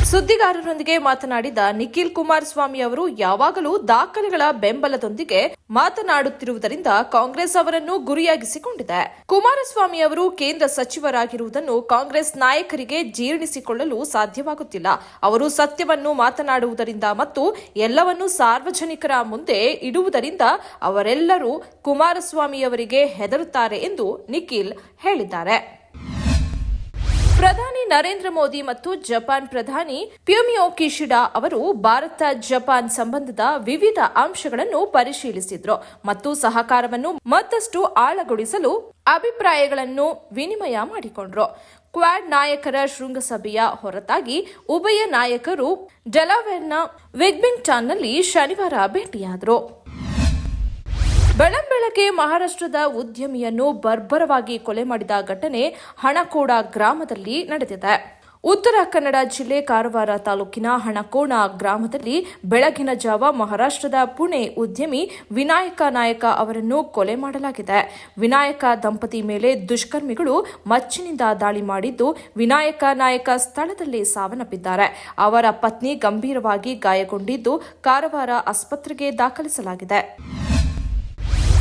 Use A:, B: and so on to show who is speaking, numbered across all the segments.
A: ಸುದ್ದಿಗಾರರೊಂದಿಗೆ ಮಾತನಾಡಿದ ನಿಖಿಲ್ ಕುಮಾರಸ್ವಾಮಿ ಅವರು ಯಾವಾಗಲೂ ದಾಖಲೆಗಳ ಬೆಂಬಲದೊಂದಿಗೆ ಮಾತನಾಡುತ್ತಿರುವುದರಿಂದ ಕಾಂಗ್ರೆಸ್ ಅವರನ್ನು ಗುರಿಯಾಗಿಸಿಕೊಂಡಿದೆ. ಕುಮಾರಸ್ವಾಮಿ ಅವರು ಕೇಂದ್ರ ಸಚಿವರಾಗಿರುವುದನ್ನು ಕಾಂಗ್ರೆಸ್ ನಾಯಕರಿಗೆ ಜೀರ್ಣಿಸಿಕೊಳ್ಳಲು ಸಾಧ್ಯವಾಗುತ್ತಿಲ್ಲ. ಅವರು ಸತ್ಯವನ್ನು ಮಾತನಾಡುವುದರಿಂದ ಮತ್ತು ಎಲ್ಲವನ್ನು ಸಾರ್ವಜನಿಕರ ಮುಂದೆ ಇಡುವುದರಿಂದ ಅವರೆಲ್ಲರೂ ಕುಮಾರಸ್ವಾಮಿಯವರಿಗೆ ಹೆದರುತ್ತಾರೆ ಎಂದು ನಿಖಿಲ್ ಹೇಳಿದ್ದಾರೆ. ಪ್ರಧಾನಿ ನರೇಂದ್ರ ಮೋದಿ ಮತ್ತು ಜಪಾನ್ ಪ್ರಧಾನಿ ಫ್ಯೂಮಿಯೋ ಕಿಶಿಡಾ ಅವರು ಭಾರತ ಜಪಾನ್ ಸಂಬಂಧದ ವಿವಿಧ ಅಂಶಗಳನ್ನು ಪರಿಶೀಲಿಸಿದ್ರು ಮತ್ತು ಸಹಕಾರವನ್ನು ಮತ್ತಷ್ಟು ಆಳಗೊಳಿಸಲು ಅಭಿಪ್ರಾಯಗಳನ್ನು ವಿನಿಮಯ ಮಾಡಿಕೊಂಡ್ರು. ಕ್ವಾಡ್ ನಾಯಕರ ಶೃಂಗಸಭೆಯ ಹೊರತಾಗಿ ಉಭಯ ನಾಯಕರು ಡೆಲಾವೇರ್ನ ವಿಗ್ಮಿಂಗ್ಟನ್ನಲ್ಲಿ ಶನಿವಾರ ಭೇಟಿಯಾದರು. ಬೆಳಂಬೆಳಗ್ಗೆ ಮಹಾರಾಷ್ಟ್ರದ ಉದ್ಯಮಿಯನ್ನು ಬರ್ಬರವಾಗಿ ಕೊಲೆ ಮಾಡಿದ ಘಟನೆ ಹಣಕೋಡ ಗ್ರಾಮದಲ್ಲಿ ನಡೆದಿದೆ. ಉತ್ತರ ಕನ್ನಡ ಜಿಲ್ಲೆ ಕಾರವಾರ ತಾಲೂಕಿನ ಹಣಕೋಣ ಗ್ರಾಮದಲ್ಲಿ ಬೆಳಗಿನ ಜಾವ ಮಹಾರಾಷ್ಟ್ರದ ಪುಣೆ ಉದ್ಯಮಿ ವಿನಾಯಕ ನಾಯಕ ಅವರನ್ನು ಕೊಲೆ ಮಾಡಲಾಗಿದೆ. ವಿನಾಯಕ ದಂಪತಿ ಮೇಲೆ ದುಷ್ಕರ್ಮಿಗಳು ಮಚ್ಚಿನಿಂದ ದಾಳಿ ಮಾಡಿದ್ದು, ವಿನಾಯಕ ನಾಯಕ ಸ್ಥಳದಲ್ಲೇ ಸಾವನ್ನಪ್ಪಿದ್ದಾರೆ. ಅವರ ಪತ್ನಿ ಗಂಭೀರವಾಗಿ ಗಾಯಗೊಂಡಿದ್ದು ಕಾರವಾರ ಆಸ್ಪತ್ರೆಗೆ ದಾಖಲಿಸಲಾಗಿದೆ.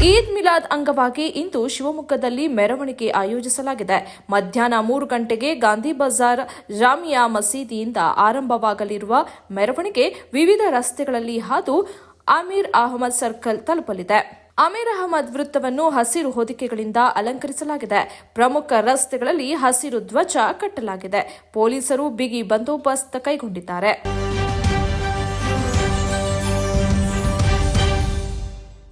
A: ಈದ್ ಮಿಲಾದ್ ಅಂಗವಾಗಿ ಇಂದು ಶಿವಮೊಗ್ಗದಲ್ಲಿ ಮೆರವಣಿಗೆ ಆಯೋಜಿಸಲಾಗಿದೆ. ಮಧ್ಯಾಹ್ನ 3 ಗಂಟೆಗೆ ಗಾಂಧಿ ಬಜಾರ್ ಜಾಮಿಯಾ ಮಸೀದಿಯಿಂದ ಆರಂಭವಾಗಲಿರುವ ಮೆರವಣಿಗೆ ವಿವಿಧ ರಸ್ತೆಗಳಲ್ಲಿ ಹಾದು ಅಮೀರ್ ಅಹಮದ್ ಸರ್ಕಲ್ ತಲುಪಲಿದೆ. ಅಮೀರ್ ಅಹಮದ್ ವೃತ್ತವನ್ನು ಹಸಿರು ಹೊದಿಕೆಗಳಿಂದ ಅಲಂಕರಿಸಲಾಗಿದೆ. ಪ್ರಮುಖ ರಸ್ತೆಗಳಲ್ಲಿ ಹಸಿರು ಧ್ವಜ ಕಟ್ಟಲಾಗಿದೆ. ಪೊಲೀಸರು ಬಿಗಿ ಬಂದೋಬಸ್ತ್ ಕೈಗೊಂಡಿದ್ದಾರೆ.